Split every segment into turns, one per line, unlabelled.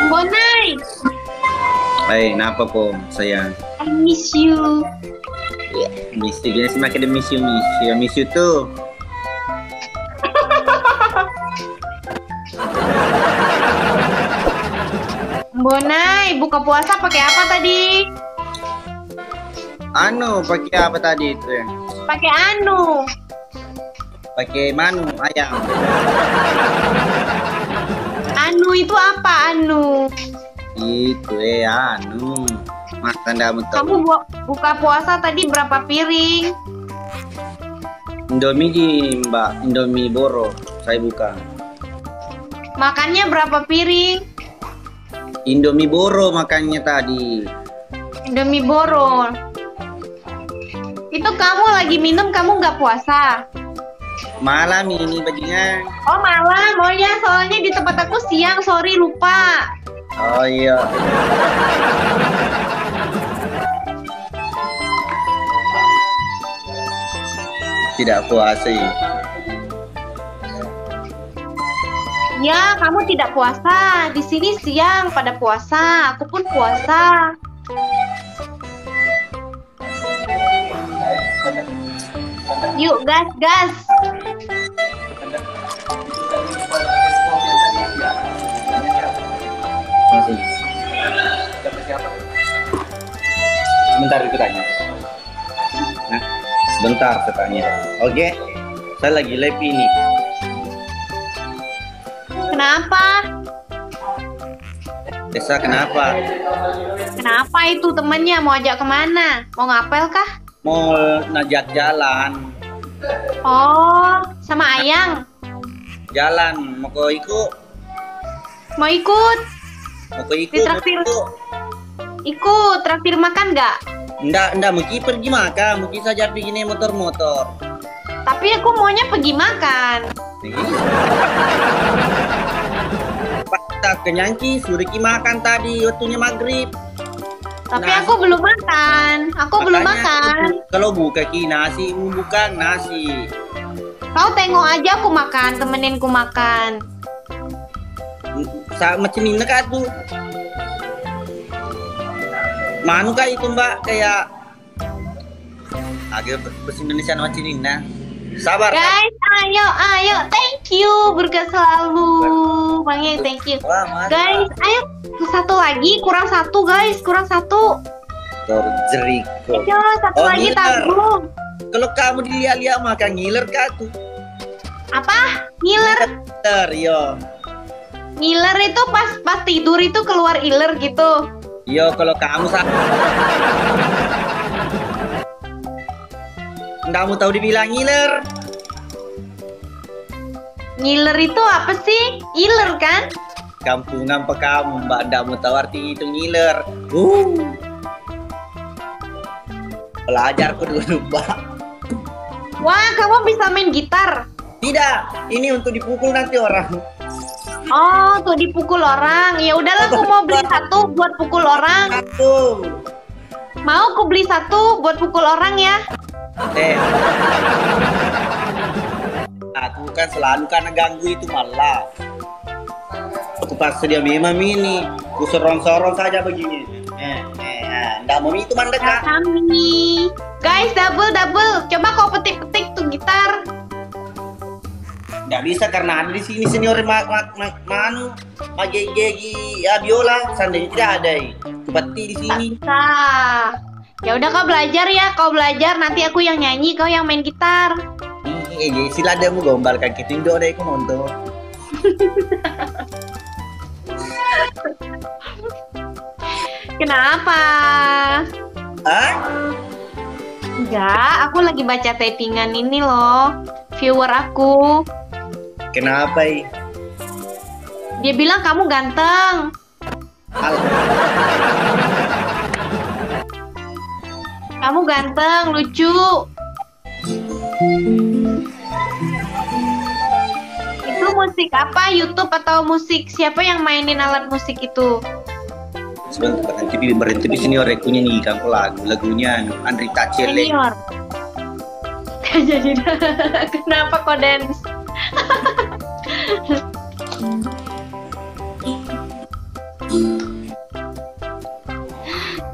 Bonai,
Kenapa kok sayang?
I miss you.
Miss you, gini semakin ada miss you tuh.
Bonai, buka puasa pakai apa tadi?
Pakai apa tadi itu ya?
Pakai anu.
Pakai manu ayam.
Anu itu apa anu?
Itu Mas tanda
Kamu buka puasa tadi berapa piring?
Indomie Mbak, Indomie Boro. Saya buka.
Makannya berapa piring?
Indomie Boro makannya tadi.
Indomie Boro. Itu kamu lagi minum, kamu nggak puasa?
Malam ini bajingan.
Oh malam, oh ya soalnya di tempat aku siang, sorry lupa.
Oh iya. Tidak puasa ya.
Ya, kamu tidak puasa. Di sini siang pada puasa. Aku pun puasa. Yuk, gas, gas.
Masih. Sebentar aku tanya. Nah, sebentar saya tanya. Oke, saya lagi live ini.
Kenapa?
Desa kenapa?
Kenapa itu temennya? Mau ajak kemana? Mau ngapel kah?
Mau ngajak jalan.
Oh, sama Ayang.
Jalan, mau kau ikut?
Mau ikut?
Mau kau ikut?
Ditraktir. Ikut, traktir makan nggak?
Enggak, mau pergi makan, mungkin saja pergi naik motor-motor.
Tapi aku maunya pergi makan.
Tak kenyangki, suruh ki makan tadi, waktunya maghrib.
Tapi
Nasi.
aku belum makan. Belum makan.
Kalau buka ki nasi, bukan nasi.
Kau tengok aja aku makan, temenin ku makan.
Macam ini kak tuh. Manu kak itu mbak kayak agak bahasa Indonesia macam ini nah. Sabar.
Guys, ayo, thank you, berkat selalu. Bang Yang, thank you.
Wah,
Guys, ayo satu lagi, kurang satu guys, kurang satu.
Torjeriko.
Ayo, satu lagi tanggung.
Kalau kamu dilihat-lihat makan ngiler kak tuh.
Apa? Ngiler?
Ngiler, yo.
Ngiler itu pas tidur itu keluar iler gitu.
Yo, kalau kamu nggak mau tahu dibilang ngiler.
Ngiler itu apa sih? Iler kan?
Kampungan apa kamu mbak, nggak mau tahu arti itu ngiler. Belajar aku dulu mbak.
Wah, kamu bisa main gitar?
Tidak, ini untuk dipukul nanti orang.
Oh, tuh dipukul orang. Ya udahlah, aku mau beli satu buat pukul orang.
Aku.
Mau aku beli satu buat pukul orang ya?
Aku kan selalu karena ganggu itu malah. Aku pas dia memang ini, aku sorong-sorong saja begini. Nggak mau itu mendekat.
Kami. Guys, double. Coba kau petik-petik tuh gitar.
Nggak bisa karena ada di sini senior manu magegi ya biola seandainya tidak ada seperti di sini.
Bisa. Ya udah kau belajar ya, nanti aku yang nyanyi, kau yang main gitar.
Sila ada mu gombalkan kita indo deh aku nonton.
Kenapa?
Hah?
Enggak, aku lagi baca typingan ini loh, viewer aku.
Kenapa?
Dia bilang kamu ganteng. Kamu ganteng, lucu. Itu musik apa? YouTube atau musik? Siapa yang mainin alat musik itu?
Sebentar nanti berhenti di sini orangku nyanyikan lagunya Andri Tacele.
Senior. Jadi kenapa kok dance?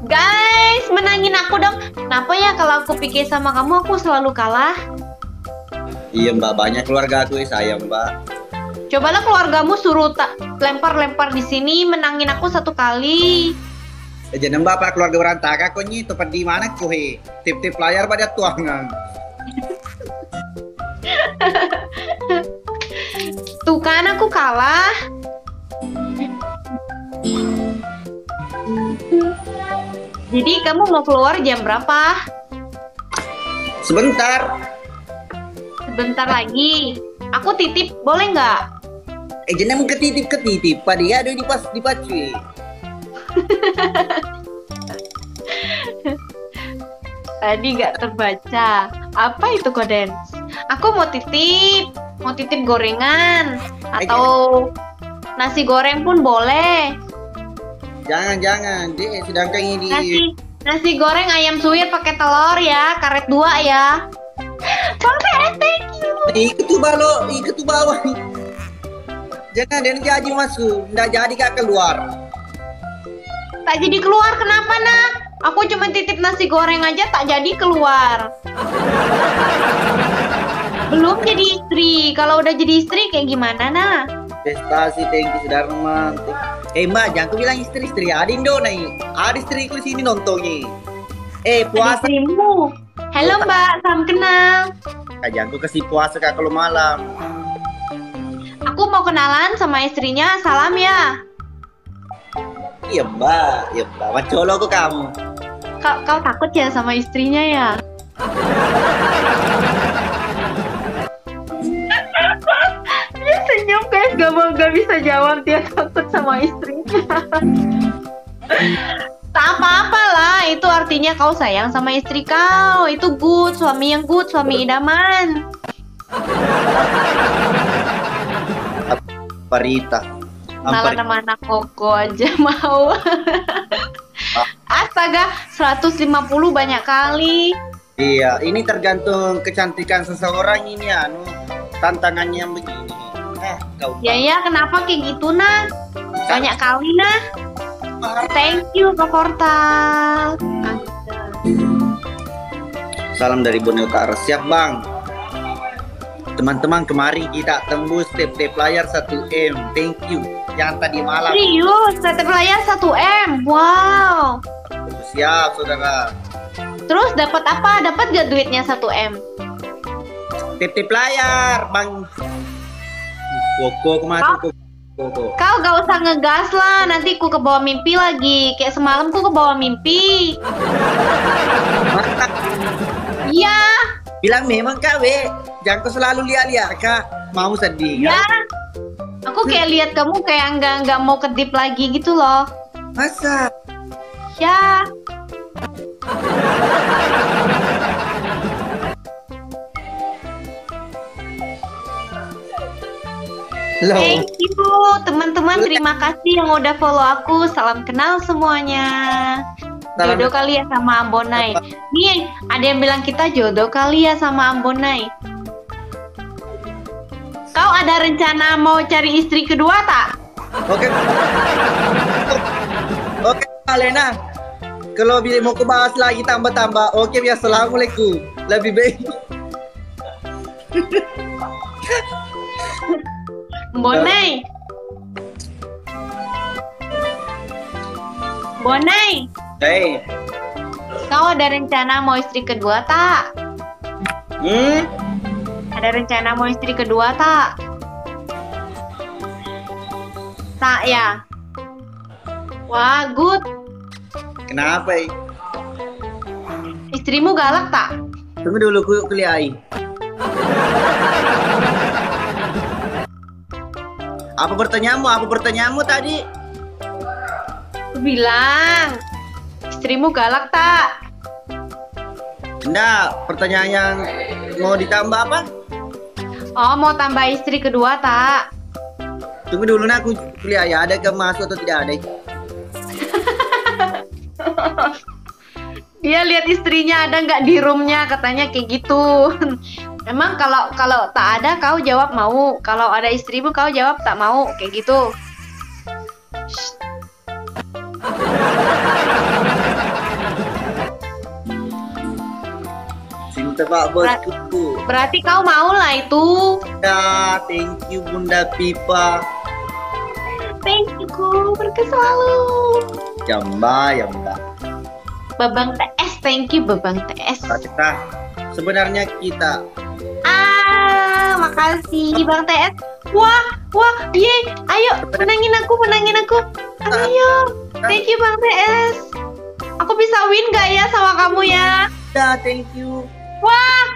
Guys, menangin aku dong. Kenapa ya kalau aku pikir sama kamu aku selalu kalah?
Iya mbak, banyak keluarga aku sayang mbak.
Cobalah keluargamu suruh tak lempar-lempar di sini menangin aku satu kali.
Jangan mbak, apa keluarga berantaka kok nyi, tempat di mana kok he? Tip-tip layar pada tuangan.
Tuh kan aku kalah. Jadi kamu mau keluar jam berapa?
Sebentar.
Sebentar lagi. Aku titip, boleh nggak?
Jangan ketitip. Pada ada di pacu.
Tadi nggak terbaca. Apa itu Kodens? Aku mau titip gorengan atau nasi goreng pun boleh.
Jangan, dek. Sedangkan ini
Nasi goreng ayam suwir pakai telur ya, karet 2 ya. Boleh, thank you.
Ikut tuh bawah. Jangan dia jadi masuk, nggak jadi kak keluar.
Tak jadi keluar kenapa nak? Aku cuma titip nasi goreng aja tak jadi keluar. Belum jadi istri. Kalau udah jadi istri kayak gimana nah?
Prestasi tinggi sudah romantis. Mbak, jangan aku bilang istri Adin dong nih. Ada istriku sini nontonnya. Puasa.
Istrimu. Halo Mbak, salam kenal.
Jangan aku kasih puasa kak kalau malam.
Aku mau kenalan sama istrinya. Salam ya.
Iya mbak. Macolo kok kamu.
Kau takut ya sama istrinya ya? Dia senyum guys, gak bisa jawab, dia takut sama istrinya. Tak apa-apa lah, itu artinya kau sayang sama istri kau. Itu good, suami yang good, suami idaman.
Parita.
Malah nama anak koko aja mau. Astaga, 150 banyak kali.
Iya, ini tergantung kecantikan seseorang ini tantangannya yang begini. Kau
Ya, kenapa kayak gitu nah? Banyak kali nah. Thank you Kak Portal.
Salam dari Borneo Utara. Siap bang. Teman-teman, kemarin kita tembus tip layar 1M. Thank you. Yang tadi malam.
Serius, tip layar 1M. Wow.
Siap saudara.
Terus dapat apa? Dapat gak duitnya 1M?
Tip layar bang. Koko kemana? Koko.
Kau gak usah ngegas lah, nanti ku kebawa mimpi lagi. Kayak semalam ku kebawa mimpi.
Mantap.
Iya.
Bilang memang kak jangan kau selalu lihat kak. Mau sedih.
Ya. Aku kayak lihat kamu kayak nggak mau kedip lagi gitu loh.
Masa?
Ya.
Loh.
Thank you teman-teman, terima kasih yang udah follow aku. Salam kenal semuanya. Jodoh kali ya sama Ambonai. Nih ada yang bilang kita jodoh kali ya sama Ambonai. Kau ada rencana mau cari istri kedua tak?
Oke Alena. Kalau mau ke bahas lagi tambah-tambah. Oke ya, assalamualaikum. Lebih baik.
Bonai.
Hey.
Kau ada rencana mau istri kedua tak? Ada rencana mau istri kedua tak? Tak ya? Wah, good.
Kenapa?
Istrimu galak tak?
Tunggu dulu kuliahi. Apa pertanyaanmu tadi?
Aku bilang, istrimu galak tak?
Enggak, pertanyaan yang mau ditambah apa?
Oh, mau tambah istri kedua tak?
Tunggu dulu aku kuliah ya, ada masuk atau tidak ada?
Dia lihat istrinya ada nggak di roomnya, katanya kayak gitu. Emang kalau tak ada kau jawab mau, kalau ada istrimu kau jawab tak mau, kayak gitu. Shh.
sepak bosku.
Berarti kau mau lah itu.
Ya, thank you Bunda Pipa.
Thank you ku, berkah selalu.
Jamba.
Babang TS, thank you Babang TS.
Kita sebenarnya kita.
Makasih Bang TS. Wah, ye, ayo menangin aku. Ayo, thank you Bang TS. Aku bisa win gak ya sama kamu ya?
Ya, thank you.
Wah,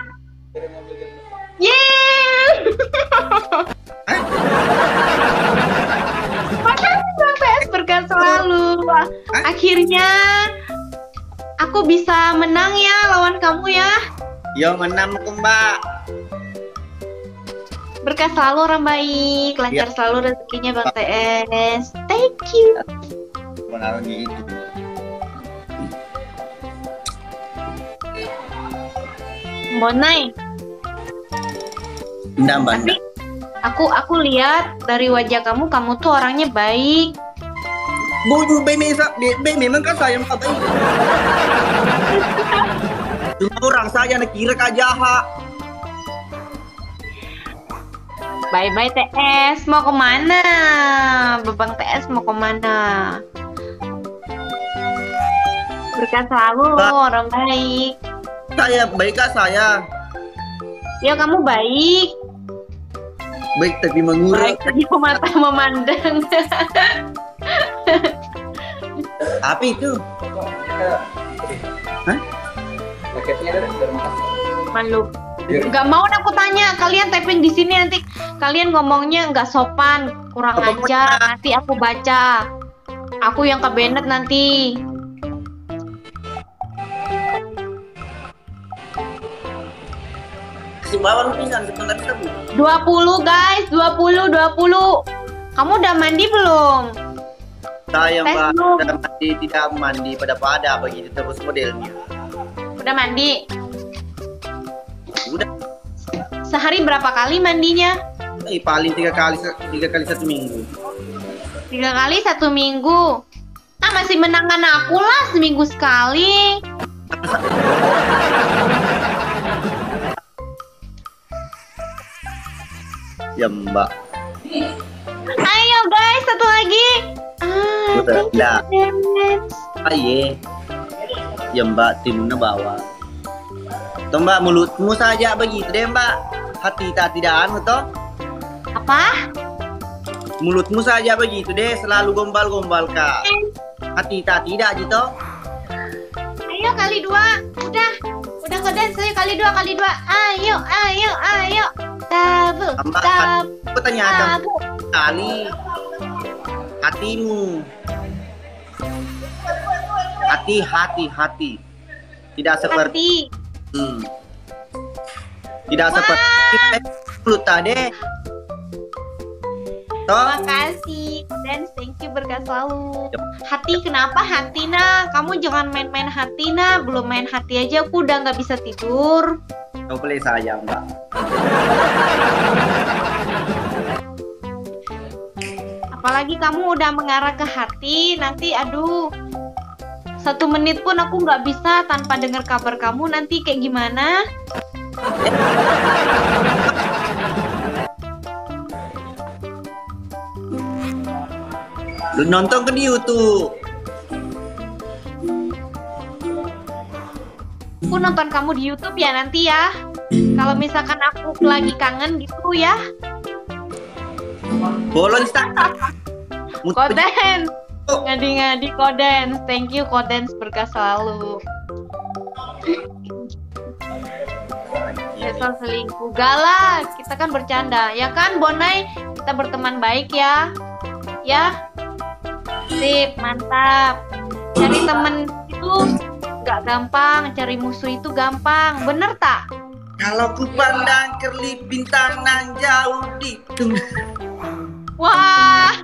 yeay. Makasih Bang TS, berkah selalu. Akhirnya aku bisa menang ya lawan kamu ya.
Yo, menang Mbak.
Berkah selalu orang baik, lancar selalu rezekinya Bang TS. Thank you.
Benar gitu.
Bonai. Tapi aku lihat dari wajah kamu tuh orangnya baik.
Memang kan saya baik. Cuma orang saja nak kira kah jahat.
Bye-bye TS, mau kemana? Babang TS mau kemana? Berkah selalu orang baik.
Saya baik kah saya?
Ya kamu baik.
Baik tapi mengurus.
Baik tapi mata memandang.
Apa itu? Hah?
Paketnya dari makasih.
Malu. Gak mau aku tanya, kalian typing di sini nanti kalian ngomongnya nggak sopan, kurang ajar. Nanti aku baca. Aku yang kebenet nanti.
Sumbawan pisan sebentar Bu.
20 guys, 20. Kamu udah mandi belum?
Saya Mbak
belum.
tidak mandi pada begitu terus modelnya.
Udah mandi?
Udah.
Sehari berapa kali mandinya?
Paling 3 kali 1 minggu.
3 kali 1 minggu. Masih menangan aku lah seminggu sekali.
Ya Mbak.
Ayo guys, satu lagi.
Thank you. Aye. Ya Mbak, timnya bawa. Toh Mbak, mulutmu saja begitu deh Mbak. Hati tak tidak anu toh.
Apa?
Mulutmu saja begitu deh, selalu gombal kak. Hati tak tidak gitu.
Ayo kali 2. Udah koden saya kali 2. Ayo. Tabu.
Aku tanyakan kali hatimu. Hati. Tidak seperti tidak seperti mulut tadi.
Makasih dan thank you berkah selalu. Hati kenapa hati nah? Kamu jangan main-main hati nah. Belum main hati aja aku udah nggak bisa tidur.
Kau boleh saya Mbak.
Apalagi kamu udah mengarah ke hati, nanti aduh 1 menit pun aku nggak bisa tanpa dengar kabar kamu, nanti kayak gimana?
Lu nonton ke di YouTube.
Aku nonton kamu di YouTube ya nanti ya. Kalau misalkan aku lagi kangen gitu ya.
Follow Instagram.
Koden. Ngadi-ngadi Koden. Thank you Koden berkah selalu. Besok selingkuh. Galah, kita kan bercanda. Ya kan Bonai? Kita berteman baik ya. Ya. Sip, mantap. Cari temen itu gak gampang, cari musuh itu gampang. Bener tak?
Kalau ku pandang kerlip bintang nan jauh di
Wah.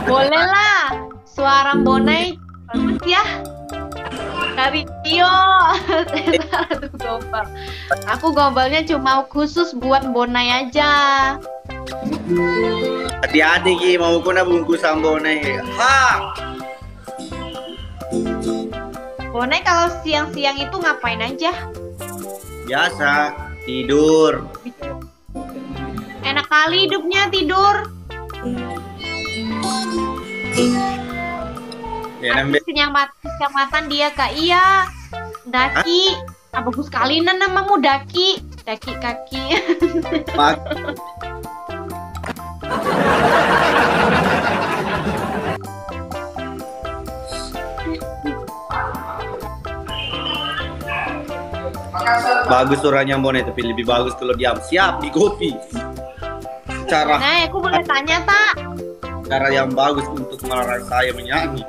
Boleh lah. Suara Bonai bagus ya. Dari Tio. Gombal. Aku gombalnya cuma khusus buat Bonai aja.
Hati-hati Ki, mau ku na bungkus Bonai. Ha.
Bonai kalau siang-siang itu ngapain aja?
Biasa tidur.
Enak kali hidupnya tidur.
Ya,
Artis kecamatan dia Kak. Iya. Daki. Bagus sekali namamu Daki. Daki kaki.
Bagus suaranya Bonai, tapi lebih bagus kalau diam. Siap di kopi. Cara
Nah, aku boleh tanya tak?
cara yang bagus untuk melarang saya menyanyi.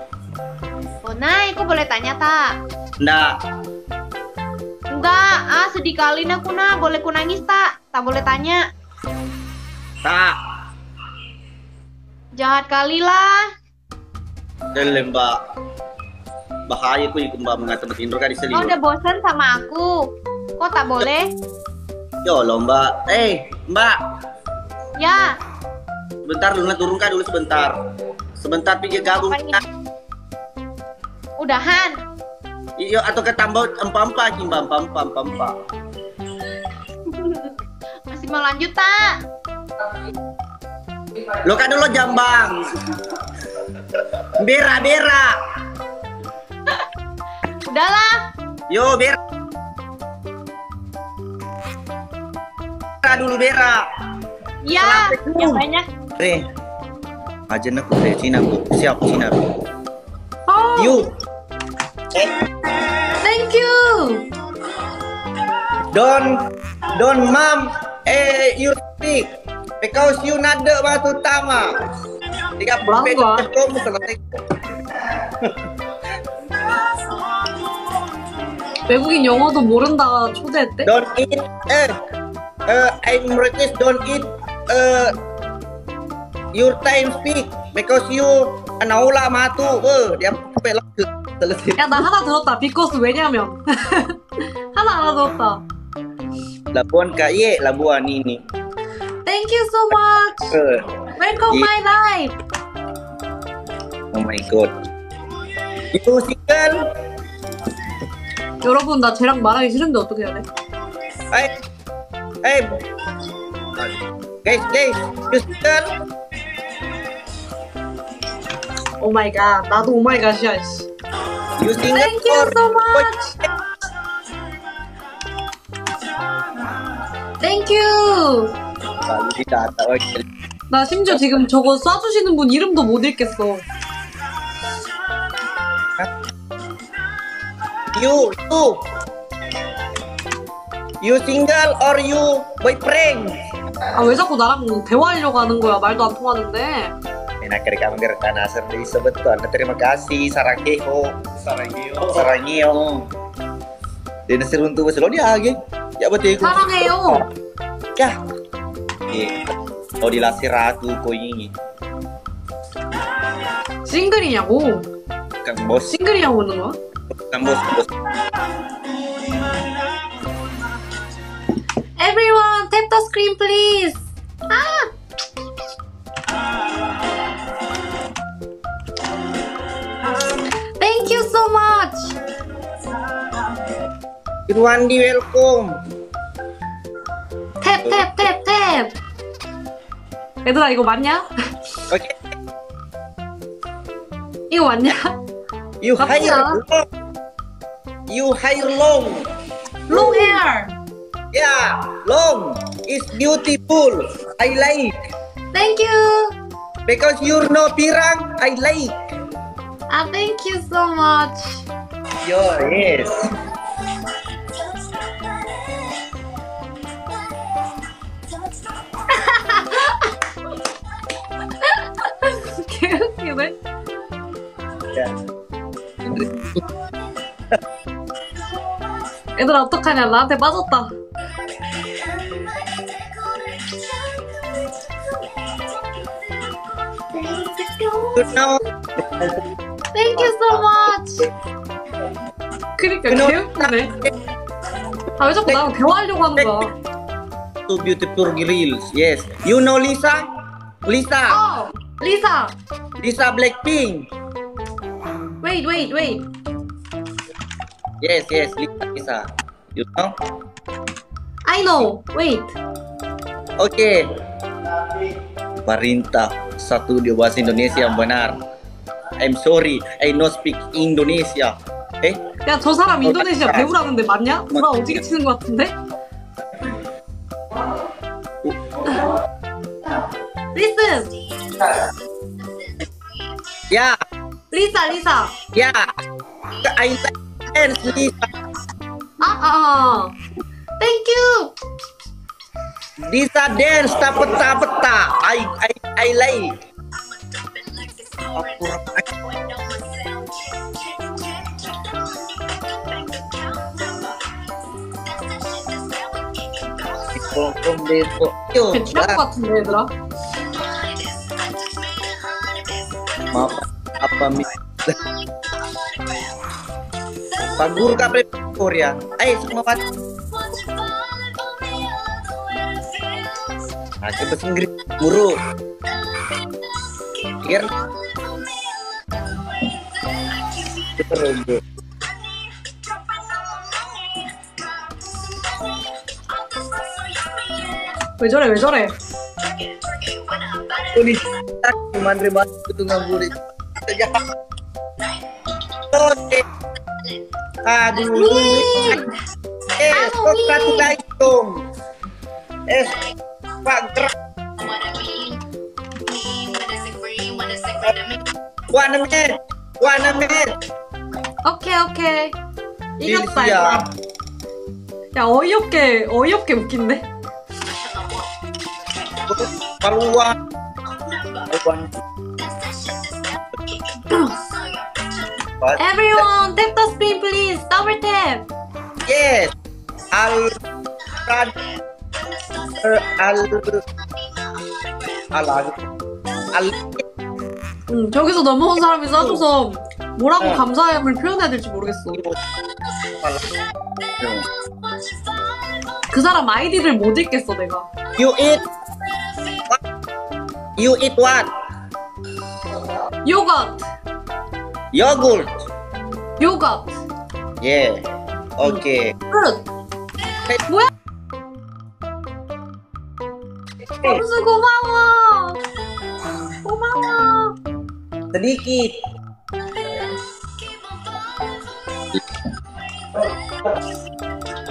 Bonai, aku boleh tanya tak?
Nggak.
Enggak, sedih kali aku nah. Boleh ku nangis tak? Tak boleh tanya.
Tak.
Jahat kali lah.
Dan Mbak. Bahaya ku ikut Mbak mengatakan tidur kan di
Kau
seliru.
udah bosan sama aku. Kok tak boleh?
Yo lo Mbak. Mbak.
Ya.
Sebentar dulu turunkan dulu sebentar. Sebentar pikir gabung.
Ngapain? Udahan.
Iyo atau ketambah empa-empa Mbak, empa-empa.
Masih mau lanjut tak?
Lo kan dulu jambang. Bera.
Udahlah.
Yo Bera dulu Bera.
Ya,
Assalamualaikum.
yang banyak.
Ajan aku dari Cina aku. Siap Cina.
Oh,
You.
thank you.
Don't mom. You speak because you nada batu tama. Tiga
Bangga.
kamu selesai.
외국인 영어도 모른다 초대했대?
Don't eat. I'm request don't eat. Your time speak because you naula matu. Dia pelak selesai.
야, 나 하나 들었다. because 왜냐면 하나 알아들었다.
Labuan kaya labuan ini.
Thank you so much. Welcome
Yeah.
my life.
Oh my god. Itu single.
여러분, 나 쟤랑 말하기 싫은데 어떻게 해야 돼?
Guys, you single?
오 마이 갓. 나도 오 마이 갓이야. 씨.
You single
Thank you so much. Thank you.
Lalu didata lagi.
나 심지어 지금 저거 쏴주시는 분 이름도 못 읽겠어.
You single or you boyfriend?
아, 왜 자꾸 나랑 대화하려고 하는 거야? 말도 안 통하는데.
Enak kali kamu ngerti nasir di sebetul. Terima kasih Sarajevo. Dan nasir untuk besok dia lagi. Ya betul.
사랑해요.
Ya. Oh dilasir ratu kau ini.
싱글이냐고?
Kang bos.
싱글이냐고 묻는 거야?
Kang bos.
Everyone, tap the screen, please. Thank you so much.
Irwandi welcome.
탭, 탭, 탭, 탭. 얘들아, 이거 맞냐?
Okay.
이거 맞냐?
You
Apa?
hire long. You hire long.
Long hair.
Yeah, long. It's beautiful. I like.
Thank you.
Because you're no pirang, I like.
Thank you so much.
Yes.
개웃기네. 얘들아, 어떡하냐? 나한테 빠졌다.
You know,
Thank you so much. 그니까 개웃기네. 왜 자꾸 나랑 대화하려고 하는 거야?
two beautiful girls. Yes. You know Lisa? Lisa.
Oh, Lisa.
Lisa Blackpink.
Wait.
Yes, Lisa. You know?
I know. Wait.
Oke. Perintah satu di bahasa Indonesia yang benar. I'm sorry, I no speak Indonesia.
야, 저 사람 인도네시아 배우라는데 맞냐? 누가 어떻게 치는 것 같은데? Listen.
Ya,
Lisa.
ya. I like dance, Lisa.
Thank you.
Lisa dance tak peta. I like. Yo,
괜찮을 것 같은데, 얘들아.
maaf apa mi Pak Guru kapan Korea? Ayo semua Pak. Bahasa Inggris Guru. Biar
왜 저래?
Ini cuman ribet itu ngaburit. Oke. Aduh. Congratulations. Pak Gerak. One minute.
오케이. 이겼다.
야.
야, 어이없게 웃긴데?
Paluan.
Everyone, tap the screen please. Double tap.
Yes.
저기서 넘어온 사람이 써줘서 뭐라고 감사함을 표현해야 될지 모르겠어. 그 사람 아이디를 못 읽겠어, 내가.
You eat what?
요거트.
Yeah. Okay.
끝. 뭐야? 범수 고마워.
Sedikit.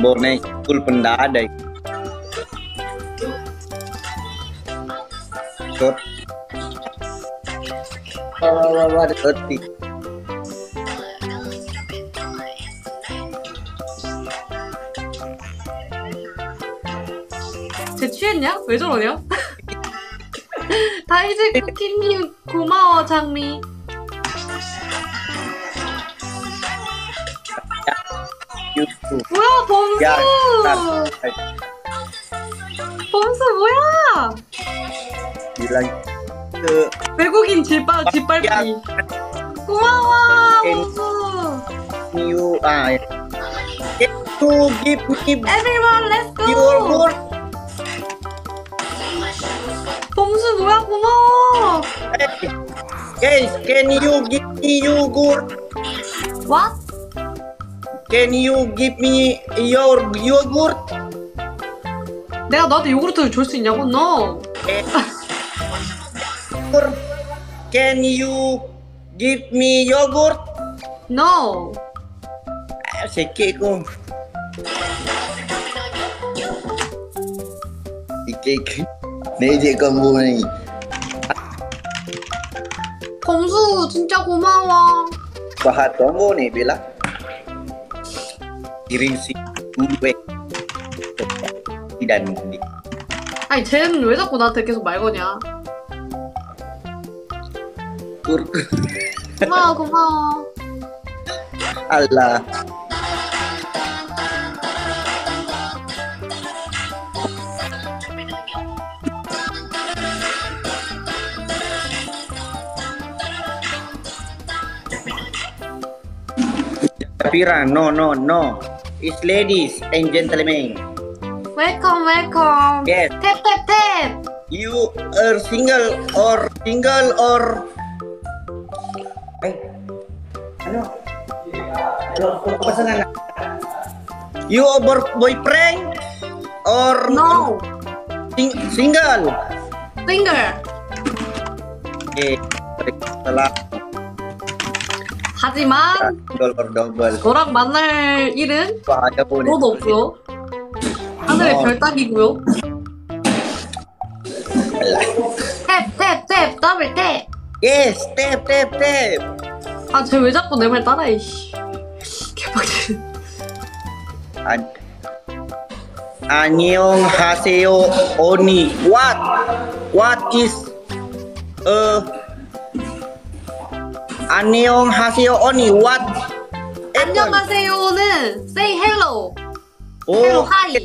Borneo full pendada. Short. Ada ketik.
쟤 취했냐? 왜 저러냐? 다이즈 쿠키님 고마워 장미.
YouTube.
뭐야 범수?
Ya.
범수 뭐야?
Bilang ke
외국인 짓밟기. 고마워 범수.
you can you give me
Everyone let's go.
your word?
범수 뭐야 고마워.
Guys, can you give me yogurt?
What?
Can you give me your yogurt?
내가 너한테 요구르트를 줄 수 있냐고? No.
Can you give me yogurt?
No.
Sikit ko. Sikit. 내제 kamu nih.
범수 진짜 고마워.
Bahat kamu nih bilang. Kirim si gue. Dan
아니 쟤는 왜 자꾸 나한테 계속 말 거냐? 고마워.
Allah. Pira, no. It's ladies and gentlemen.
Welcome.
Yes.
Tap.
You are single or Ano? pasangan. You boyfriend or
No.
single?
Single.
Oke, salah.
하지만
Double.
너랑 만날 일은
Bahaya boleh.
너도 없고요. 하늘의 별 따기고요. 탭 더블 탭.
Yes, tap.
아, 쟤 왜 자꾸 내 말 따라해, 씨. 개빡치네.
Annyeonghaseyo oni. What is Annyeonghaseyo oni. What?
안녕하세요는 say hello.
Oh,
hello, hi.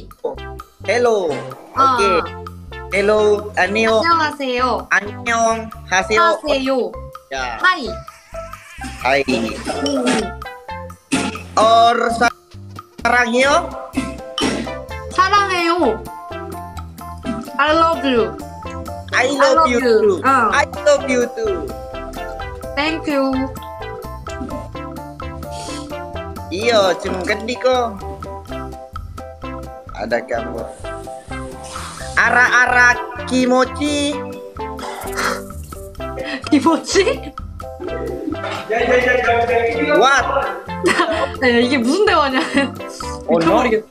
Hello. Okay. Hello,
안녕하세요.
Annyeonghaseyo.
하세요.
Ya.
hi.
Hai. Or sarangyo.
사랑해요. I love you.
I love you too. I love you too.
Thank you.
Iyo, cemgedi ko. Ada kamu. Ara kimochi.
이모지?
What?
야, 이게 무슨 대화냐?
Oh, no.
미쳐버리겠다.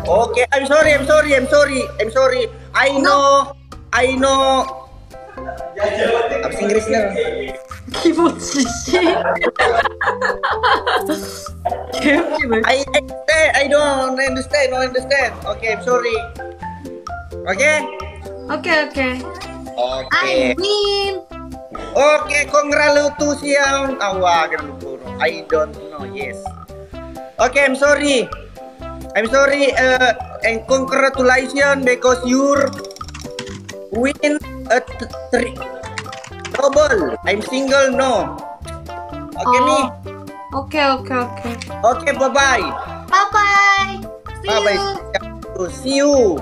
Okay, I'm sorry. I know. Apa sih Inggrisnya?
기모지 씨. 개웃기네.
I don't understand. Okay, I'm sorry. Okay?
오케이.
Okay.
I win.
Okay, congratulations. I don't know. Yes. Okay, I'm sorry. And congratulations because you win a double. I'm single, no. Okay, nih.
오케이.
Okay, bye.
Bye.
See you.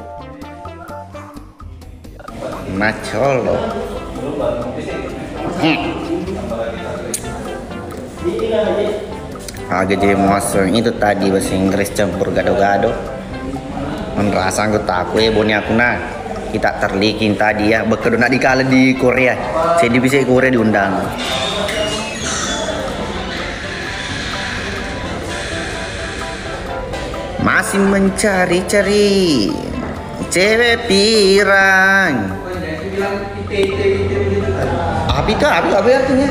Macholo. Agak jadi mosong itu tadi bahasa Inggris campur gado-gado. Merasa anggota aku ya boni aku nah. Kita terlikin tadi ya bekedona dikala di Korea. Saya bisa di Korea diundang. Masih mencari-cari cewek pirang. Abi artinya?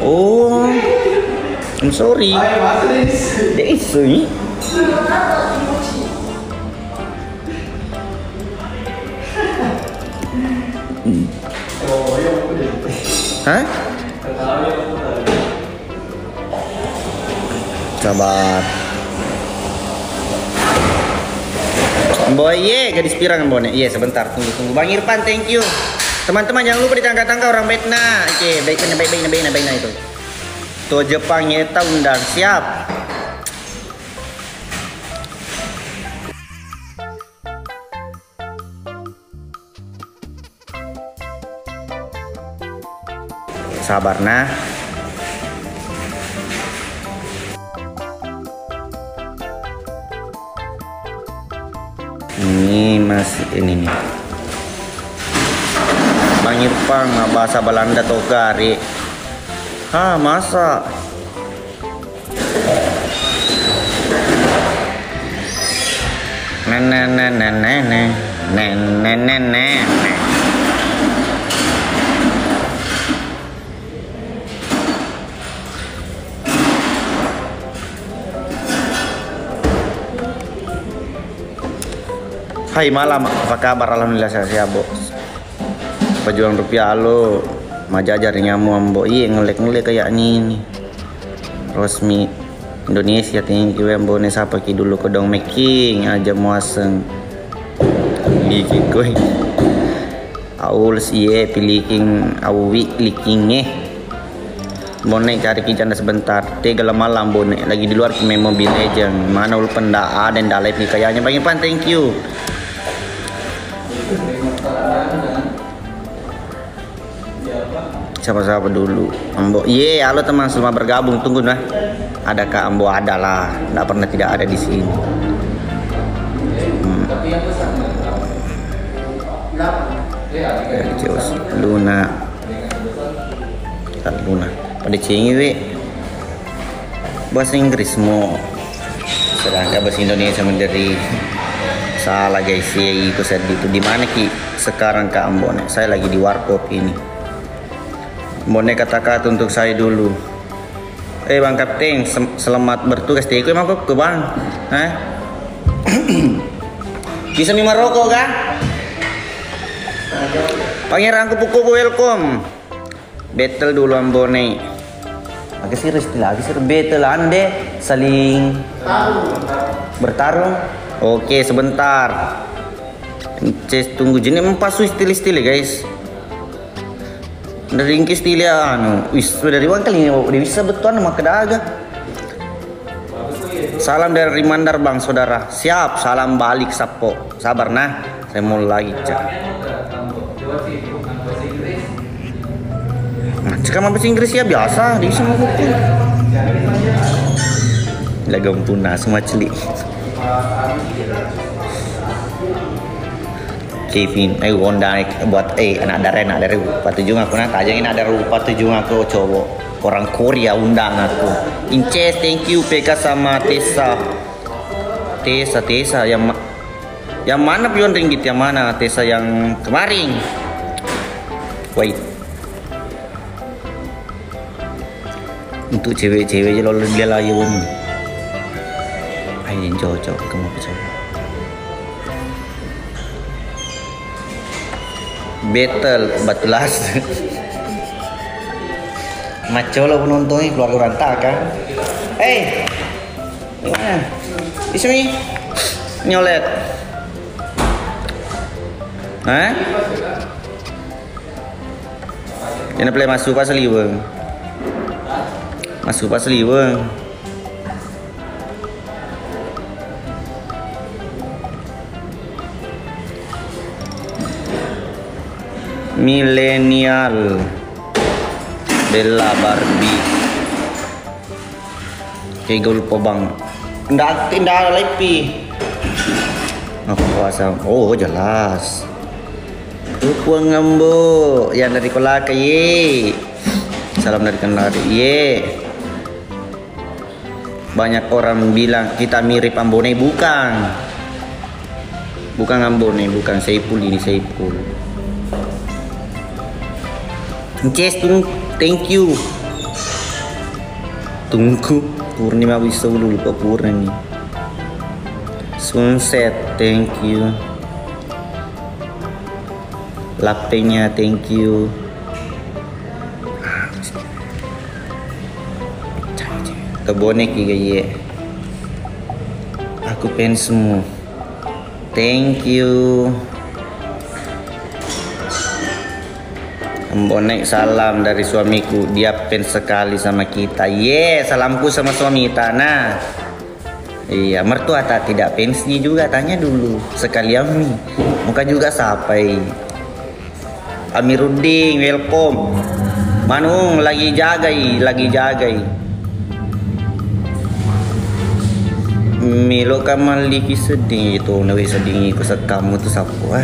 Oh, I'm sorry. There is Hah? Sabar. Boye, gadis pirang Bone. Iya, sebentar, tunggu. Bang Irfan, thank you. Teman-teman jangan lupa ditangga-tangga orang Betna. Oke, baiknya itu. Tuh Jepang nyeta undang, siap. Sabar nah. Ini masih ini nih. Bang Irfan bahasa Belanda togari. Masa? Hai malam, apa kabar? Alhamdulillah sehat bos. Pejuang rupiah lo, majajar nyamu ambo. Iya ngelek kayak ini. Resmi Indonesia tinggi ambo ne sapa ki dulu kodong making aja muaseng. Liki koi. Aul siye piliking awi likinge. Bone cari kijanda sebentar. Tiga malam bone lagi di luar ki main Mobile Legend. Mana ul pendaa dan dalai nih kayaknya Bang Ipan, thank you. Siapa-siapa dulu. Ambo. Halo teman, selamat bergabung. Tunggu nah. Ada Kak Ambo, ada lah. Nggak pernah tidak ada di sini. Luna. Luna. Pada cengi we. Bahasa Inggris mau. Sedangkan bahasa Indonesia menjadi salah guys ya, itu sedih itu. Di mana Ki sekarang Kak Ambo? Saya lagi di warkop ini. Bonek kata-kata untuk saya dulu. Bang Kapten, selamat bertugas. Teko emang kok ke bang? Bisa minum rokok kah? Pangeran kupu-kupu welcome. Battle dulu Ambone. Agak serius lagi sih battle ande saling bertarung. Oke sebentar. Tunggu jenis mempasu istilah guys. Dari ringkis tilia dari uang kali ini bisa betul nama kedaga. Salam dari Mandar Bang saudara. Siap, salam balik Sapo. Sabar nah, saya mau lagi cak. Cakap bahasa Inggris ya biasa di semua buku. Lagam tuna semua celi. Kevin, Honda buat anak dari rupa tujuh aku nak ajangin ada rupa tujuh aku cowok orang Korea undang aku. Inces, thank you PK sama Tessa yang mana pion ringgit yang mana Tessa yang kemarin. Wait, untuk cewek-cewek lalu dia layun. Ayo cocok kamu coba. Battle batulas. Maco lah penontonnya keluarga berantakan. Gimana? Di sini nyolet. Jangan play masuk pas liweng. Masuk pas liweng. Milenial Bella Barbie kayak gue lupa bang nggak lepi aku puasa. Oh jelas lupa ngambo yang dari kolaka ye. Salam dari Kendari ye. Banyak orang bilang kita mirip Ambone. Bukan Ambone, bukan Saipul ini Saipul. Ces thank you. Tunggu Purnima bisa dulu Pak Purni. Sunset thank you. Lapenya thank you. Kebonek ya. Aku pengen semua. Thank you. Bonek salam dari suamiku, dia fans sekali sama kita. Salamku sama suami tanah. Iya, mertua tak tidak fansnya juga, tanya dulu sekalian nih. Muka juga sampai. Amiruddin welcome. Manung lagi jagai. Milo kamal liki sedih itu, nawi sedih ikut kamu tuh sapu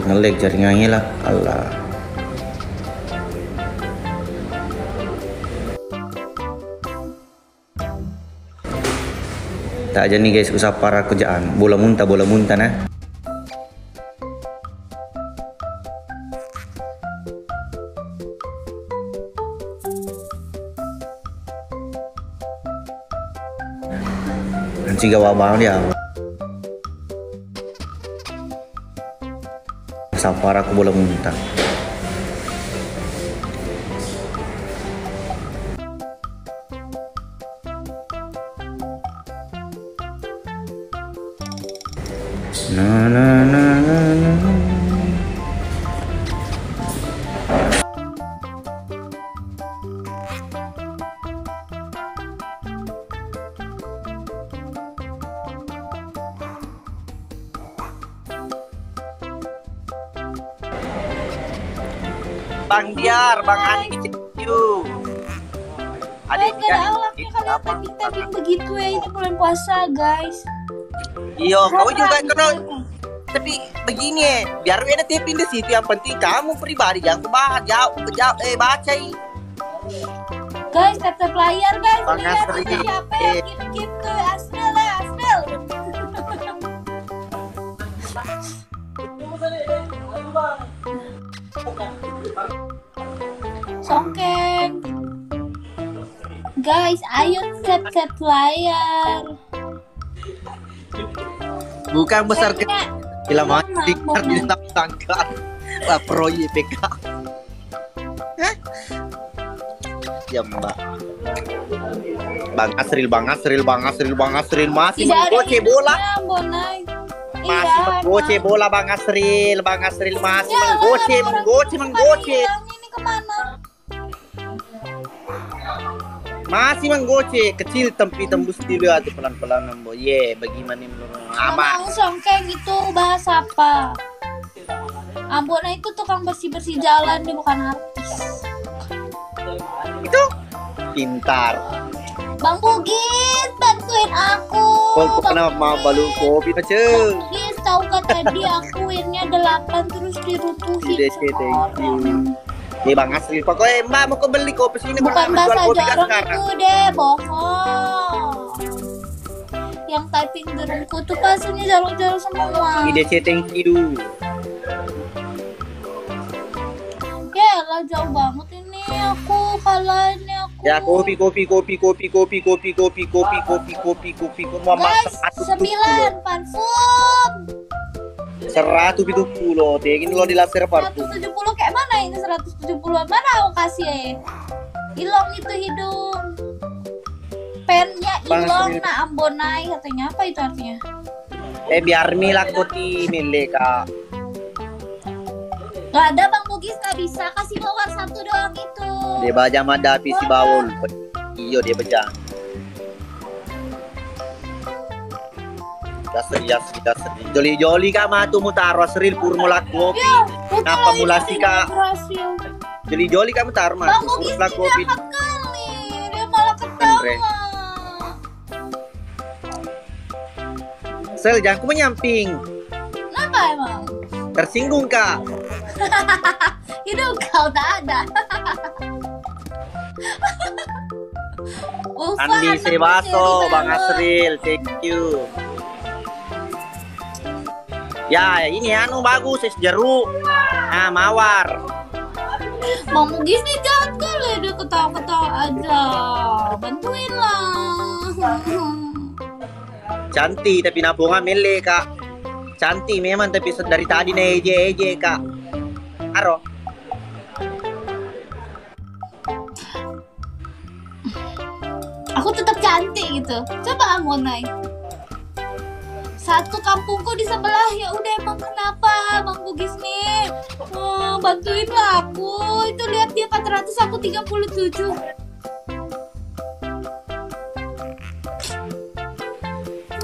ngelek jaringannya lah. Allah. Tak aja nih guys, usah para kerjaan. Bola muntah nah. Nanti gawa bang dia. Sapar aku bola muntah. Na na na na na. Bang Diar, Bang Andi, you.
Adik gak awalnya kalian tapping-tapping begitu ya, ini bulan puasa guys.
Iyo, kau juga kena. Tapi begini ya, biar ada tapping di situ, yang penting kamu pribadi jangan baca.
Guys, tap layar guys,
Bang
lihat
Asri.
itu siapa yang gitu, Asnel lah, Asnel. Songkeng. Guys, ayo tap layar.
Bukan besar ke
Kayaknya
bila
Mama,
mati
Mama.
ditangkap. Wah, proyek PK. Hah? Ya, Mbak. Bang Asril masih
tidak ada
menggoce bola.
hidupnya, Bonai.
Masih menggoce bola Bang Asril masih menggoce.
Ini kemana?
Masih menggoce, kecil tapi tembus dulu atau pelan-pelan Mbok. Ye, bagaimana menurut Ama?
Ngomong Songkeng itu bahasa apa? Ambona itu tukang bersih-bersih jalan, dia bukan artis.
Itu pintar.
Bang Bugis, bantuin aku.
Kok pernah mau balu kopi
Bang
aja?
Bugis, tahu kan tadi aku winnya 8 terus dirutuhin
Ide, thank you. Nih Bang Asril, pokoknya Mbak mau beli kopi sini
Bukan
pernah
bahasa
jual kopi kan
jorong
sekarang.
itu deh, bohong. Yang typing di roomku tuh pastinya jorong-jorong semua.
Ide, thank you.
Ya lah, jauh banget ini aku, palanya aku.
Ya kopi. Mau
Guys,
masak
9 parfum.
170. Tegin lo di laser parfum.
170 kayak mana ini 170-an? Mana aku kasih ya? Ilong itu hidung. Pennya
Bang,
ilong
serius.
na ambonai katanya. Apa itu artinya?
Biar milak poti milik Kak.
Gak ada Bang Bugis, gak bisa kasih bawar satu doang itu.
Dia baca madapi si bawul. Iyo dia baca. Dasar. Joli Kak matu mutaro seril pur mulak kopi.
Betul
Kenapa
lagi
mulasi,
tidak
Kak?
berhasil.
Joli Kak mutar
Bang
matu pur
Bugis
mulak kopi.
jahat kali. Dia malah ketawa.
Sel jangan ku menyamping.
Kenapa emang?
Tersinggung Kak.
Hidung kau tak ada. Ulfa,
Andi
anak
Sriwaso,
mencuri
Bang
balon.
Asril, thank you. Ya, ini anu bagus, es jeruk. Ah, mawar.
Bang Bugis nih jahat kali, dia ketawa-ketawa aja. Bantuin lah.
Cantik tapi nabungan milik Kak. Cantik memang tapi dari tadi nih eje Kak. Aro.
Aku tetap cantik gitu. Coba Amonai. Satu kampungku di sebelah, ya udah emang kenapa Bang Bugis nih? Oh, bantuinlah aku. Itu lihat dia 400, aku 37.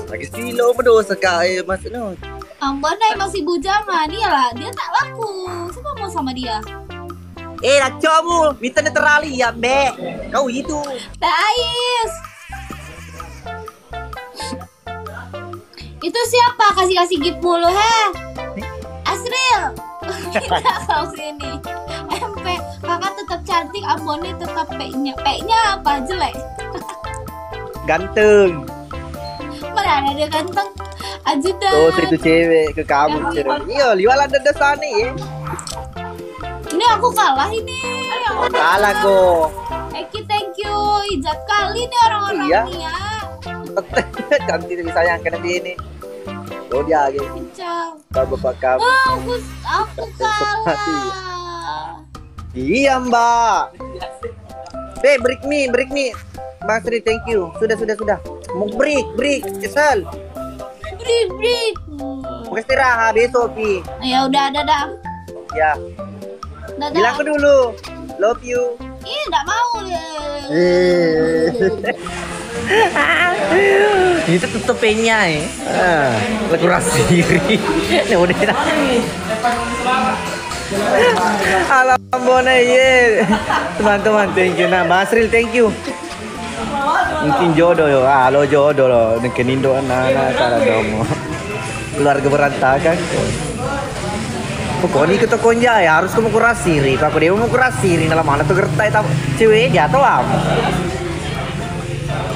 Lagi silo berdosa Kak, Mas no.
Ambonai masih bujangan, iyalah dia tak laku. Siapa mau sama dia?
Racomu, minta netrali ya, Mbak. Kau itu.
Tais. Itu siapa kasih gift mulu, Asril. Kita kau sini. MP, kakak tetap cantik, Ambonai tetap P-nya. P-nya apa? Jelek.
Ganteng.
Mana ada dia ganteng? Ajudan.
Oh, itu cewek ke kamu, cewek. Iya, liwalan dada sana ya.
Ini aku kalah ini.
Kalah kok.
Eki, thank you. Ijat kali nih orang-orang
Iya.
nih ya.
Cantik tapi sayang kena dia ini. Oh dia lagi.
Pincang.
Bapak kamu.
Oh, aku kalah.
Iya Mbak. Break me. Bang Sri, thank you. Sudah. Mau break. Kesal.
Break.
Mau istirahat besok, Pi.
Ya udah, dadah.
Ya.
Dadah.
Bilang aku dulu. Love you.
Ih, enggak mau.
Itu tutup pennya lagu rasiri. Nih udah alam bona ye. Teman-teman thank you. Nah, Basril thank you. Mungkin jodoh yo. Lo jodoh lo. Mungkin Indo anak-anak cara dong. Keluarga berantakan. Pokoknya kita konja ya harus kamu kurasiri. Aku dia mau kurasiri dalam mana tuh gertai tahu cewek jatuh apa?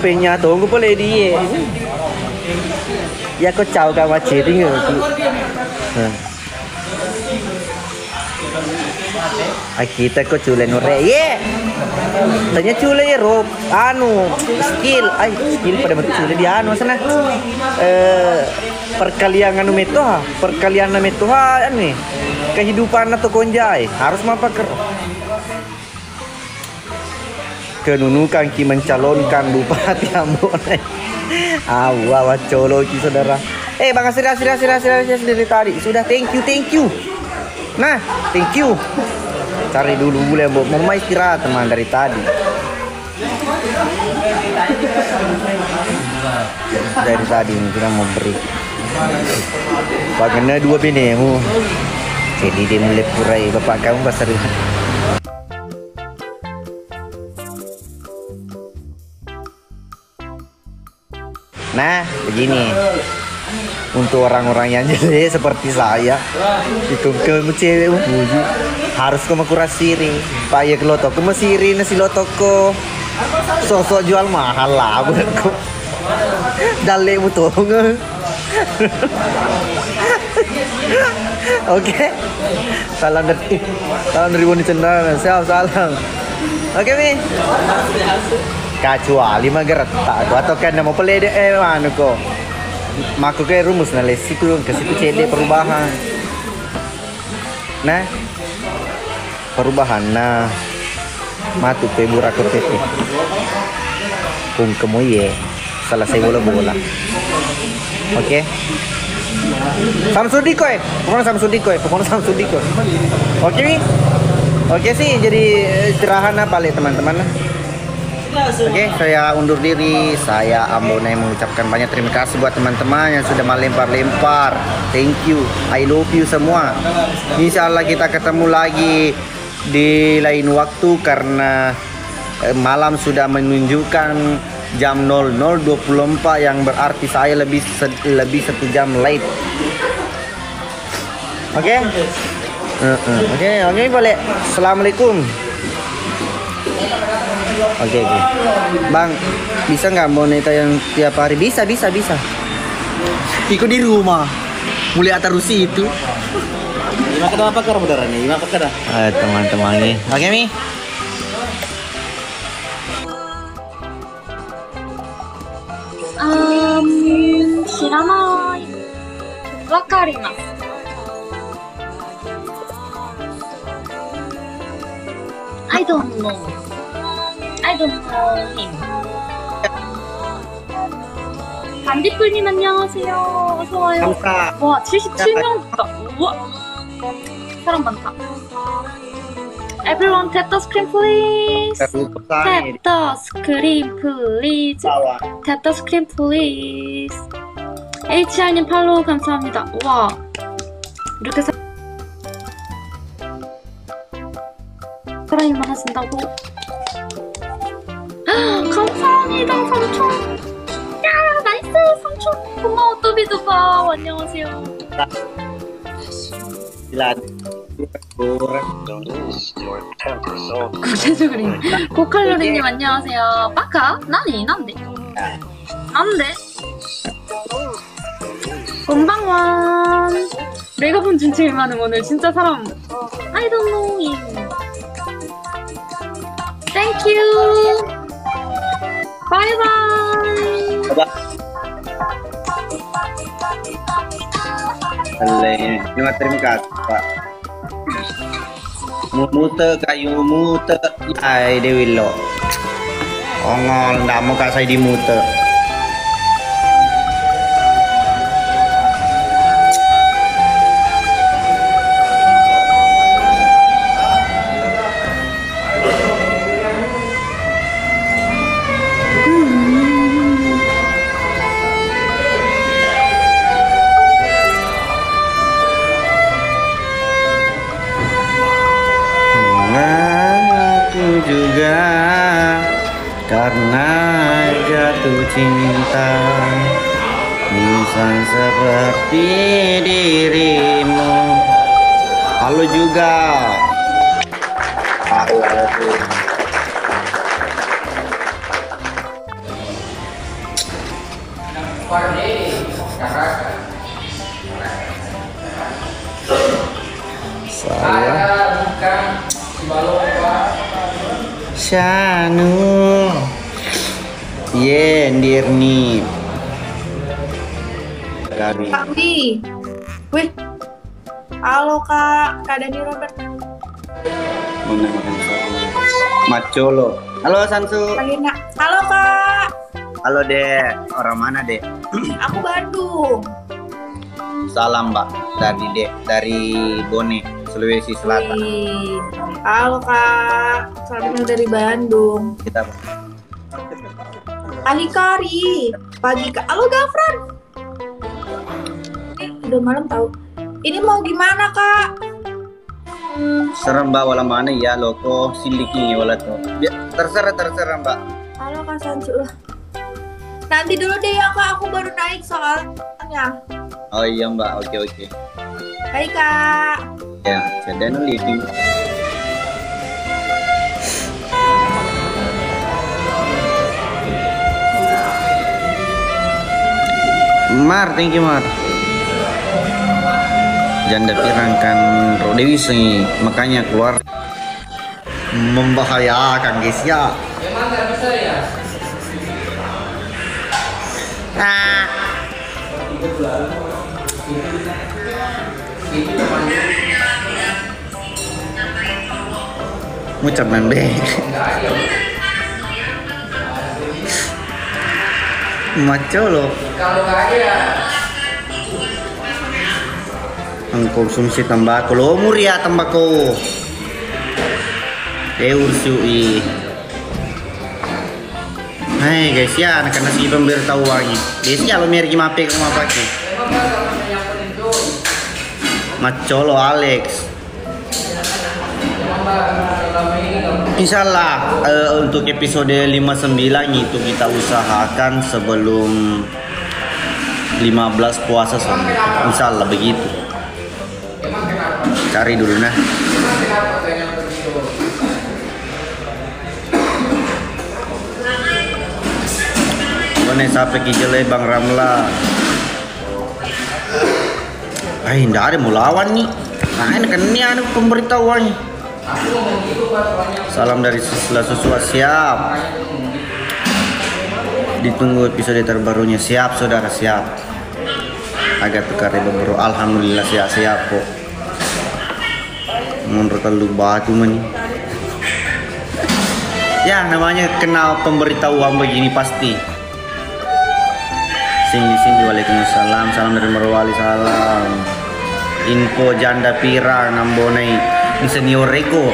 Penya tunggu boleh dia. Ya kau caw kamu chatting aku. Kita kau culen ore ye. Tanya culen ya rob. Skill. Skill pada bentuk culen dia sana. Perkalian anu metoha. Perkalian anu metoha anu. Kehidupan atau konjai harus mapaker. Kenunukan ki mencalonkan bupati Ambon. Wah colo ki saudara. Bang Asri dari tadi sudah thank you. Nah thank you. Cari dulu boleh mau istirahat teman dari tadi. Dari tadi kita mau beri. Bagaimana dua benemu. Jadi dia mulai purai bapak kamu pasar. Nah, begini. Untuk orang-orang yang jelek seperti saya, itu kamu cewek buju harus kamu kurasiri. Pak ya kalau toko mesiri nasi lotoko. Sosok jual mahal lah buatku. Dalek mutong. Oke. Salam dari Boni Cendana. Salam. Oke, Mi. Kecuali mageretak atau kan mau pelede mana kok. Maku kayak rumus na lesi ku ke situ CD perubahan. Nah. Perubahan nah. Matu pe burako pepe. Kung kemoye selesai bola-bola. Oke. Samsung Dikoy. Pokoknya Samsung Dikoy. Oke, Mi. Oke sih, jadi istirahat apa le teman-teman. Oke, saya undur diri. Saya Ambonai mengucapkan banyak terima kasih buat teman-teman yang sudah melempar-lempar. Thank you, I love you semua. Insya Allah kita ketemu lagi di lain waktu karena malam sudah menunjukkan jam 00.24 yang berarti saya lebih 1 jam late. Oke, boleh. Assalamualaikum. Oke. Bang, bisa nggak boneka yang tiap hari? Bisa. Ikut di rumah. Mulai atarusi itu. Gimana apa kar beneran nih? Gimana kar? Teman-teman nih. Oke, Mi.
Shiranai. Wakarimasu. I don't know him. 반디풀님 안녕하세요. 어서 와요. 와 77명이다. 우와 사람 많다. Everyone tap the screen please. Tap the screen please. Tap the screen please. HR님 팔로우 감사합니다. 와 이렇게 사람이 많아진다고? 감사합니다 삼촌. 야 나이스 삼촌 고마워 뚜비두바 안녕하세요. 구체적으로 고칼로리님 안녕하세요. 빠까? 나니 난데 본방원 내가 본 중 제일 많은 오늘 진짜 사람 I don't know him. Thank you. Bye bye.
Terima kasih Pak. Muter kayu muter. Ai Dewi lo. Ongol ndak mau kak saya di muter. juga karena jatuh cinta, insan seperti dirimu. Halo juga. Shanu Yendirni Gabi.
Kak Wi. Wih. Halo Kak Dani Robert.
Mana makan satu. Macolo. Halo Sansu.
Kalina. Halo Kak.
Halo Dek. Orang mana Dek?
Aku Bandung.
Salam Mbak dari Dek, dari Bone, Sulawesi Selatan.
Wih. Halo Kak. Salam kenal dari Bandung.
Kita
Alikari. Pagi Kak. Halo Gafran. Udah malam tahu. Ini mau gimana Kak?
serem Mbak wala mana ya loko siliki wala tuh. Ya, terserah Mbak.
Halo Kak Sancu lah. Nanti dulu deh ya Kak, aku baru naik soalnya.
Oh iya Mbak, oke.
Baik Kak.
Ya, sedang lihat. Mar, thank you Mar. Janda pirang kan Rodewi sih, makanya keluar membahayakan guys ya.
Memang nggak bisa ya.
Ngucap nanti. Maco lo.
Kalau nggak ada.
Mengkonsumsi tembakau lo muria tembakau. Ursui. Hai guys ya, anak-anak si pemberitahuannya. Guys ya, lo mergi mape ke apa sih? Macolo Alex. Insyaallah untuk episode 59 itu kita usahakan sebelum 15 puasa soalnya. Insyaallah begitu. Cari dulu nah. Mana sampai kijele Bang Ramla. Nggak ada mau lawan nih. Nah ini kan ini ada pemberitahuannya. Salam dari Sisla Susua, siap. Ditunggu episode terbarunya, siap saudara, siap. Agak tukar bro, alhamdulillah siap kok. Menurut lu batu mani. Ya namanya kenal pemberitahuan begini pasti. Sing waalaikumsalam, salam dari Merwali, salam. Info janda pirang nambonai di senioreko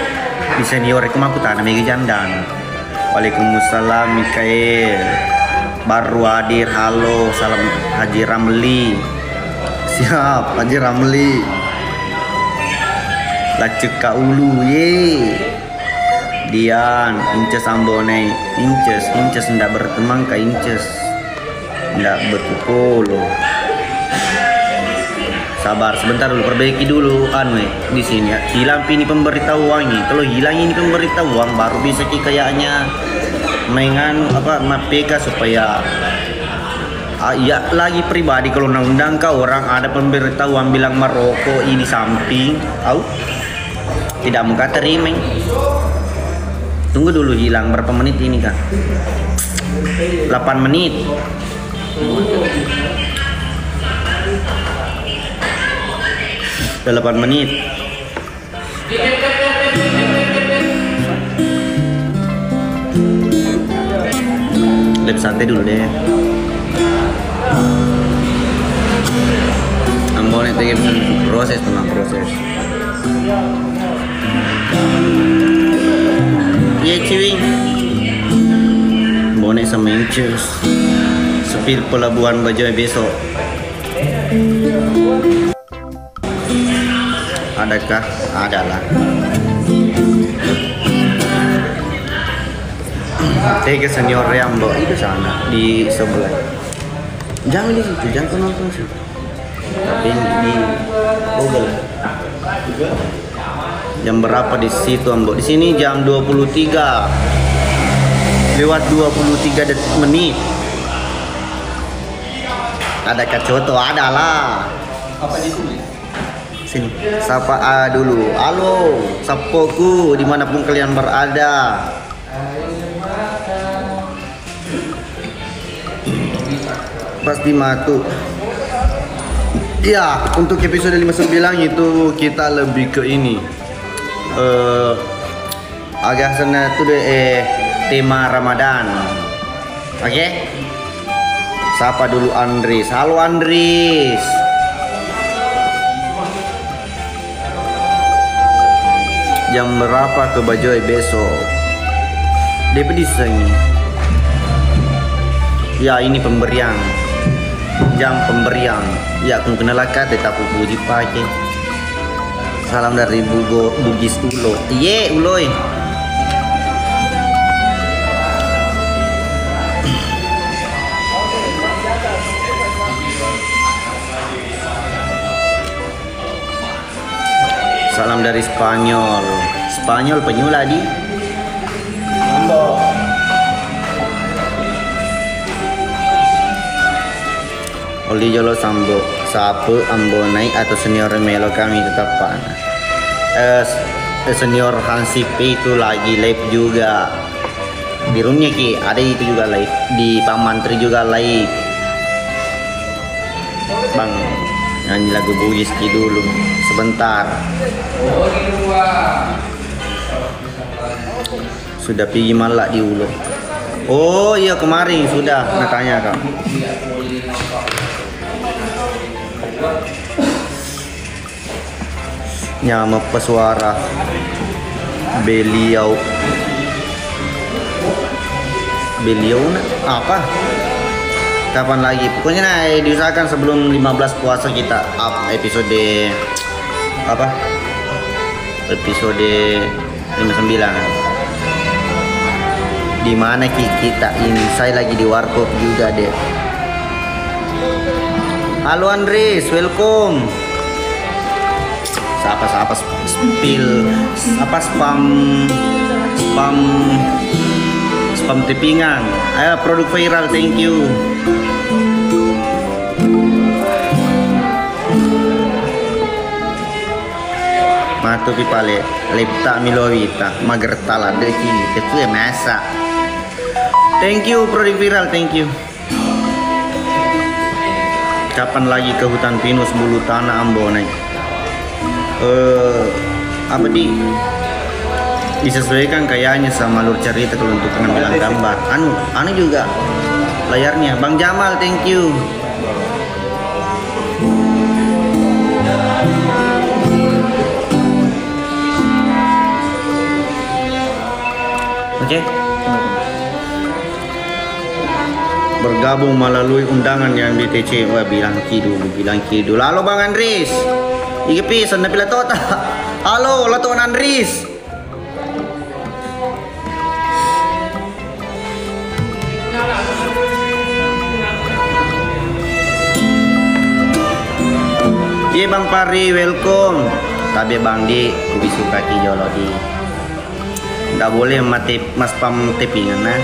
aku tanah mega jandan. Waalaikumsalam Mikael baru hadir, halo, salam Haji Ramli, siap Haji Ramli. Lacuk ka ulu ye Dian inces ambonai inces ndak berteman ka inces ndak berpukul. Sabar sebentar dulu, perbaiki dulu di sini ya. Hilang ini pemberitahuannya. Kalau hilang ini pemberitahuan baru bisa kayaknya mengan mapeka supaya ya lagi pribadi kalau undang ke orang ada pemberitahuan bilang merokok ini samping, tidak muka terima. Tunggu dulu hilang berapa menit ini Kak? 8 menit. Udah 8 menit. Lebih santai dulu deh. Ambon itu proses, tenang proses. Iya ciwing. Bonek sama inces. Sepil pelabuhan Bajoy besok. Adakah? Adalah. Saya ke senior yang Mbok itu sana di sebelah. Jangan di situ, jangan nonton sih. Tapi di Google. Jam berapa di situ Mbok? Di sini jam 23 lewat 23 menit. Ada kacoto, ada lah.
Apa ditulis?
Sini, sapa dulu. Halo, sapoku dimanapun kalian berada. Pasti matu. Ya, untuk episode 59 itu kita lebih ke ini. Agak sana tuh deh tema Ramadan. Oke? Sapa dulu Andris. Halo Andris. Jam berapa ke Bajoy besok? DP disengi. Ya ini pemberian. Jam pemberian. Ya aku kenal kata tetap puji pakai. Salam dari Bugis Ulo. Iye Uloy. Salam dari Spanyol. Spanyol penyula di Oli Jolo Sambo Sapu Ambonai atau senior Melo kami tetap panas. Senior Hansi P itu lagi live juga di roomnya Ki, ada itu juga live di Pak Mantri juga live. Bang nyanyi lagu Bugis Ki dulu sebentar. Sudah pergi malak di Ulo. Oh iya kemarin sudah natanya Kak. Nyama pesuara beliau apa kapan lagi pokoknya diusahakan sebelum 15 puasa kita up episode apa episode 59 di mana kita ini saya lagi di warkop juga deh. Halo Andres, welcome. Apa spill apa spam tippingan. Ayo produk viral, thank you. Matu pipale lepta milovita magertala deki itu ya masa. Thank you produk viral, thank you. Kapan lagi ke hutan pinus bulu tanah Ambonai? Apa disesuaikan kayaknya sama alur cerita kalau untuk pengambilan gambar. Anu juga layarnya. Bang Jamal, thank you. Oke. Bergabung melalui undangan yang BTC. Wah, bilang kidul. Halo Bang Andris. Iki sana pila tota. Halo, laton Andris. Iya Bang Pari, welcome. Tapi Bang Di, kubi suka ki jolo di. Nggak boleh mati mas pam tepingan nah.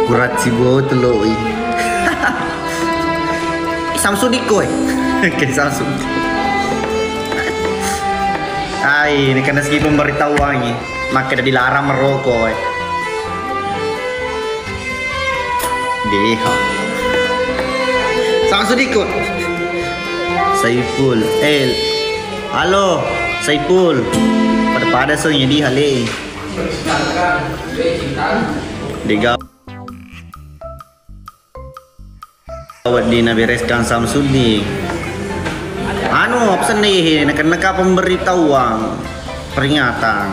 Kurat si botol oi. Samsung dikoi. Kayak Samsung. Ai, ini karena segi pemberitahuan ini. Maka dilarang merokok. Deh. Samsung dikoi. Saiful. Halo, Saiful. Pada soalnya di hale. Diga Dina bereskan Samsudi. Apa nih? Neka pemberitahuan peringatan.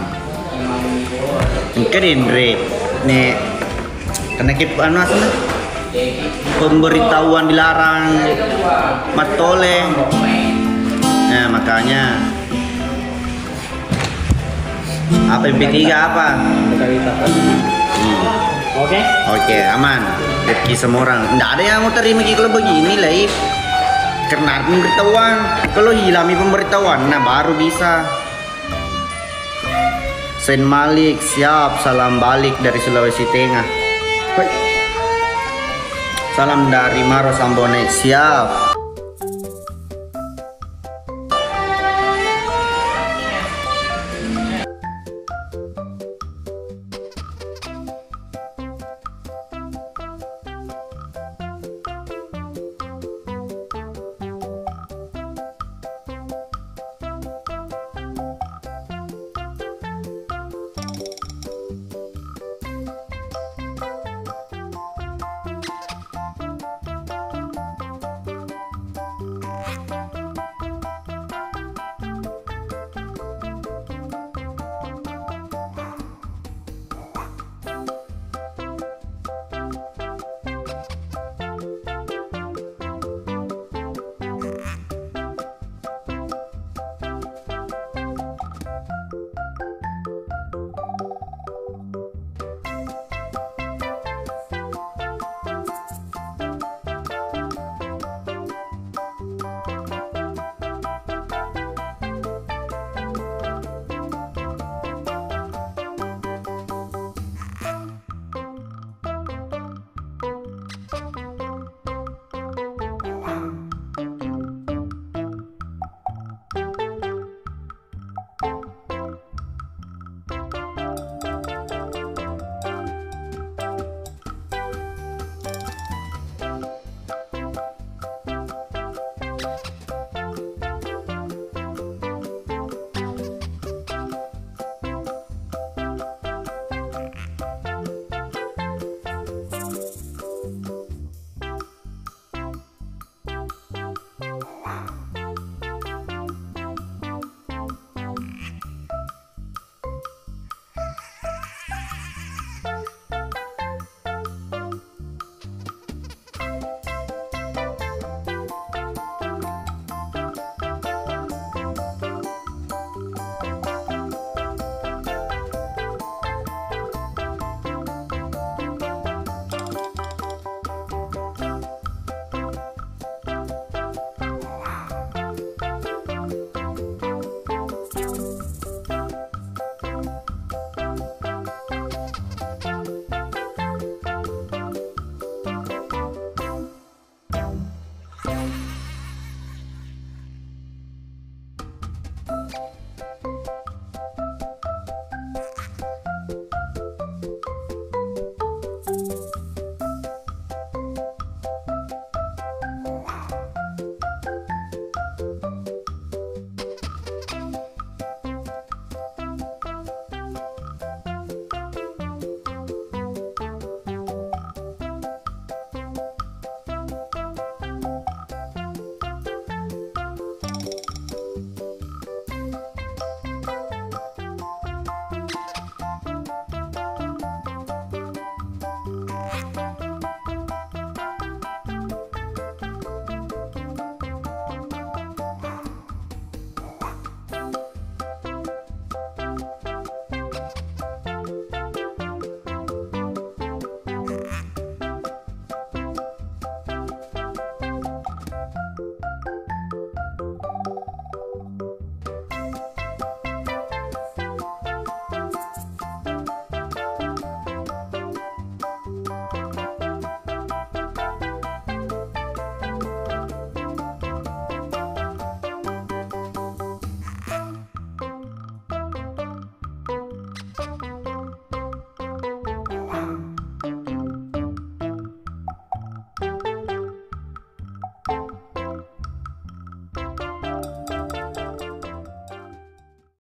Mungkin Andre nih karena pemberitahuan dilarang matole Nah, makanya. Apa MP3 apa?
Oke.
Oke, aman. Rezeki semua orang. Nggak ada yang mau terima kalau begini lah, Ip. Karena pemberitahuan. Kalau hilami pemberitahuan, nah baru bisa. Sen Malik, siap. Salam balik dari Sulawesi Tengah. Salam dari Maros Ambonai, siap.